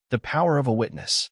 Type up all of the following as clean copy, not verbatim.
The power of a witness.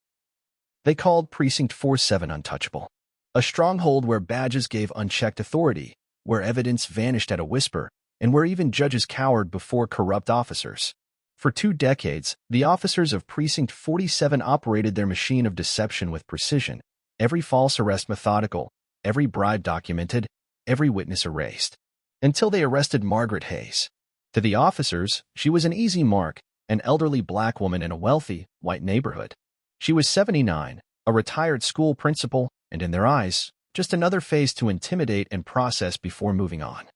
They called Precinct 47 untouchable. A stronghold where badges gave unchecked authority, where evidence vanished at a whisper, and where even judges cowered before corrupt officers. For 2 decades, the officers of Precinct 47 operated their machine of deception with precision, every false arrest methodical, every bribe documented, every witness erased. Until they arrested Margaret Hayes. To the officers, she was an easy mark, an elderly black woman in a wealthy, white neighborhood. She was 79, a retired school principal, and in their eyes, just another face to intimidate and process before moving on.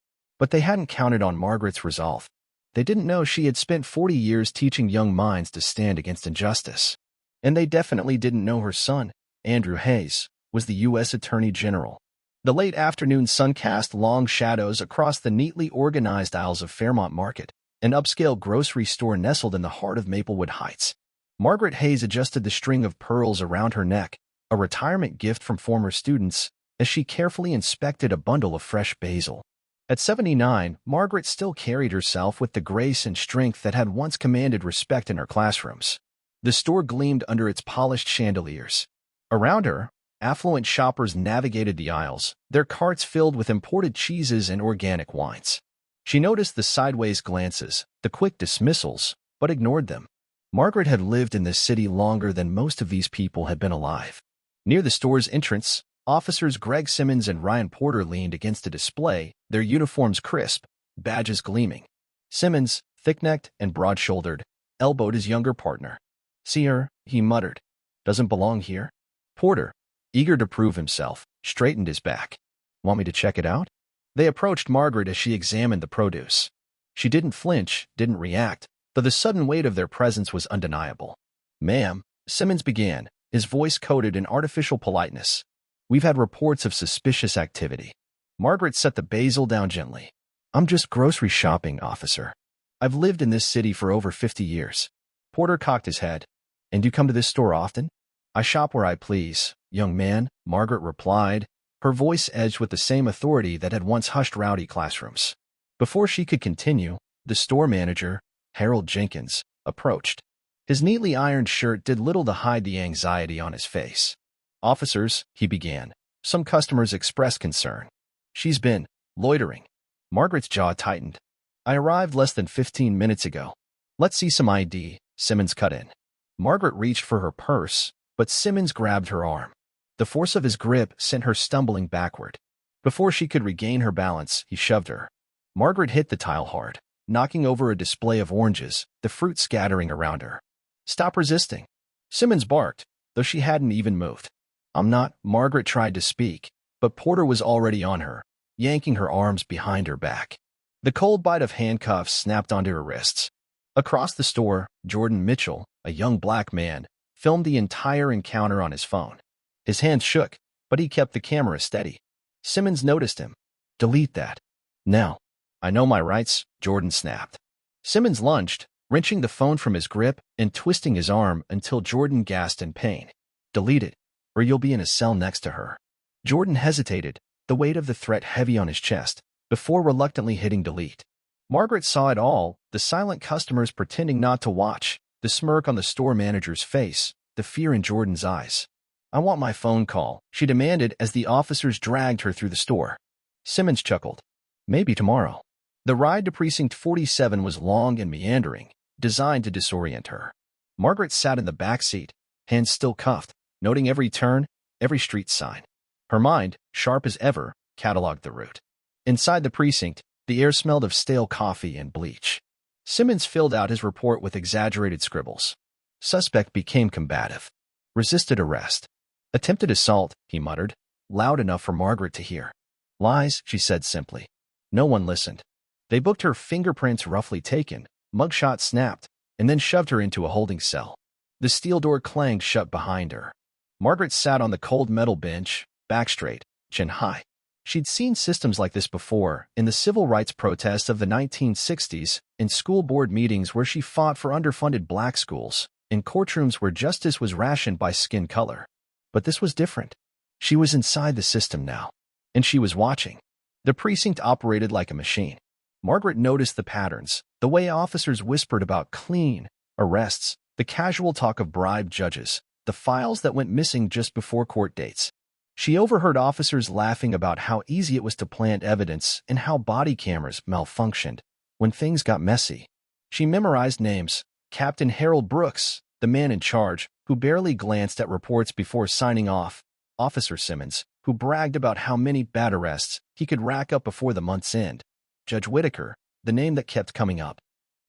But they hadn't counted on Margaret's resolve. They didn't know she had spent 40 years teaching young minds to stand against injustice. And they definitely didn't know her son, Andrew Hayes, was the U.S. Attorney General. The late afternoon sun cast long shadows across the neatly organized aisles of Fairmont Market, an upscale grocery store nestled in the heart of Maplewood Heights. Margaret Hayes adjusted the string of pearls around her neck, a retirement gift from former students, as she carefully inspected a bundle of fresh basil. At 79, Margaret still carried herself with the grace and strength that had once commanded respect in her classrooms. The store gleamed under its polished chandeliers. Around her, affluent shoppers navigated the aisles, their carts filled with imported cheeses and organic wines. She noticed the sideways glances, the quick dismissals, but ignored them. Margaret had lived in this city longer than most of these people had been alive. Near the store's entrance, officers Greg Simmons and Ryan Porter leaned against a display, their uniforms crisp, badges gleaming. Simmons, thick-necked and broad-shouldered, elbowed his younger partner. "See her," he muttered. "Doesn't belong here." Porter, eager to prove himself, straightened his back. "Want me to check it out?" They approached Margaret as she examined the produce. She didn't flinch, didn't react, though the sudden weight of their presence was undeniable. "Ma'am," Simmons began, his voice coated in artificial politeness. "We've had reports of suspicious activity." Margaret set the basil down gently. "I'm just grocery shopping, officer. I've lived in this city for over 50 years. Porter cocked his head. "And you come to this store often?" "I shop where I please, young man," Margaret replied, her voice edged with the same authority that had once hushed rowdy classrooms. Before she could continue, the store manager, Harold Jenkins, approached. His neatly ironed shirt did little to hide the anxiety on his face. "Officers," he began, "some customers expressed concern. She's been loitering." Margaret's jaw tightened. "I arrived less than 15 minutes ago. Let's see some ID," Simmons cut in. Margaret reached for her purse, but Simmons grabbed her arm. The force of his grip sent her stumbling backward. Before she could regain her balance, he shoved her. Margaret hit the tile hard, knocking over a display of oranges, the fruit scattering around her. "Stop resisting." Simmons barked, though she hadn't even moved. "I'm not," Margaret tried to speak, but Porter was already on her, yanking her arms behind her back. The cold bite of handcuffs snapped onto her wrists. Across the store, Jordan Mitchell, a young black man, filmed the entire encounter on his phone. His hands shook, but he kept the camera steady. Simmons noticed him. "Delete that. Now." "I know my rights," Jordan snapped. Simmons lunged, wrenching the phone from his grip and twisting his arm until Jordan gasped in pain. "Delete it, or you'll be in a cell next to her." Jordan hesitated, the weight of the threat heavy on his chest, before reluctantly hitting delete. Margaret saw it all, the silent customers pretending not to watch, the smirk on the store manager's face, the fear in Jordan's eyes. "I want my phone call," she demanded as the officers dragged her through the store. Simmons chuckled. "Maybe tomorrow." The ride to Precinct 47 was long and meandering, designed to disorient her. Margaret sat in the back seat, hands still cuffed, noting every turn, every street sign. Her mind, sharp as ever, cataloged the route. Inside the precinct, the air smelled of stale coffee and bleach. Simmons filled out his report with exaggerated scribbles. Suspect became combative. Resisted arrest. Attempted assault, he muttered, loud enough for Margaret to hear. "Lies," she said simply. No one listened. They booked her, fingerprints roughly taken, mugshot snapped, and then shoved her into a holding cell. The steel door clanged shut behind her. Margaret sat on the cold metal bench, back straight, chin high. She'd seen systems like this before, in the civil rights protests of the 1960s, in school board meetings where she fought for underfunded black schools, in courtrooms where justice was rationed by skin color. But this was different. She was inside the system now, and she was watching. The precinct operated like a machine. Margaret noticed the patterns, the way officers whispered about clean arrests, The casual talk of bribed judges, the files that went missing just before court dates. She overheard officers laughing about how easy it was to plant evidence and how body cameras malfunctioned when things got messy. She memorized names: Captain Harold Brooks, the man in charge, who barely glanced at reports before signing off; Officer Simmons, who bragged about how many bad arrests he could rack up before the month's end; Judge Whitaker, the name that kept coming up,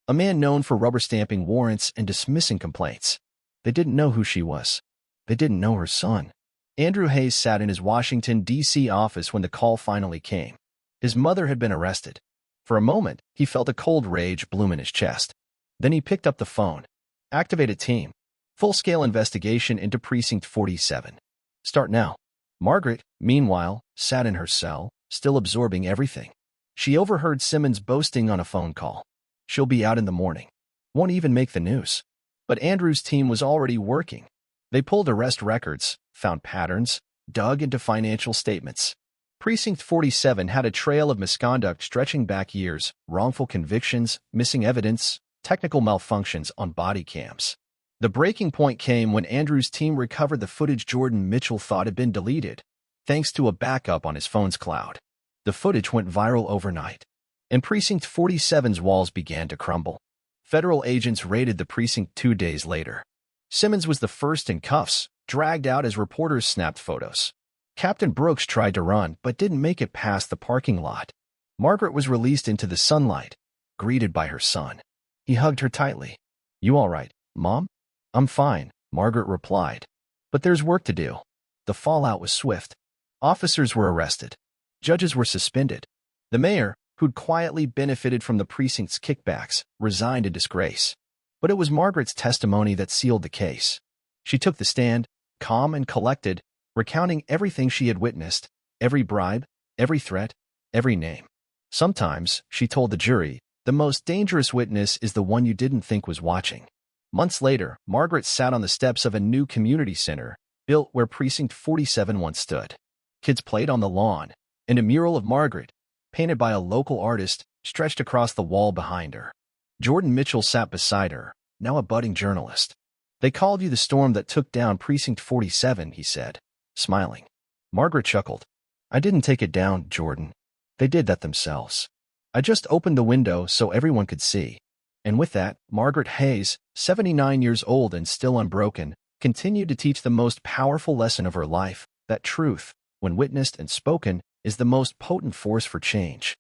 a man known for rubber-stamping warrants and dismissing complaints. They didn't know who she was. They didn't know her son. Andrew Hayes sat in his Washington, D.C. office when the call finally came. His mother had been arrested. For a moment, he felt a cold rage bloom in his chest. Then he picked up the phone. Activated team. Full-scale investigation into Precinct 47. Start now. Margaret, meanwhile, sat in her cell, still absorbing everything. She overheard Simmons boasting on a phone call. She'll be out in the morning. Won't even make the news. But Andrew's team was already working. They pulled arrest records, found patterns, dug into financial statements. Precinct 47 had a trail of misconduct stretching back years: wrongful convictions, missing evidence, technical malfunctions on body cams. The breaking point came when Andrew's team recovered the footage Jordan Mitchell thought had been deleted, thanks to a backup on his phone's cloud. The footage went viral overnight, and Precinct 47's walls began to crumble. Federal agents raided the precinct 2 days later. Simmons was the first in cuffs, dragged out as reporters snapped photos. Captain Brooks tried to run, but didn't make it past the parking lot. Margaret was released into the sunlight, greeted by her son. He hugged her tightly. "You all right, Mom?" "I'm fine," Margaret replied. "But there's work to do." The fallout was swift. Officers were arrested. Judges were suspended. The mayor, who'd quietly benefited from the precinct's kickbacks, resigned in disgrace. But it was Margaret's testimony that sealed the case. She took the stand, calm and collected, recounting everything she had witnessed: every bribe, every threat, every name. Sometimes, she told the jury, the most dangerous witness is the one you didn't think was watching. Months later, Margaret sat on the steps of a new community center, built where Precinct 47 once stood. Kids played on the lawn, and a mural of Margaret, painted by a local artist, stretched across the wall behind her. Jordan Mitchell sat beside her, now a budding journalist. "They called you the storm that took down Precinct 47, he said, smiling. Margaret chuckled. "I didn't take it down, Jordan. They did that themselves. I just opened the window so everyone could see." And with that, Margaret Hayes, 79 years old and still unbroken, continued to teach the most powerful lesson of her life: that truth, when witnessed and spoken, is the most potent force for change.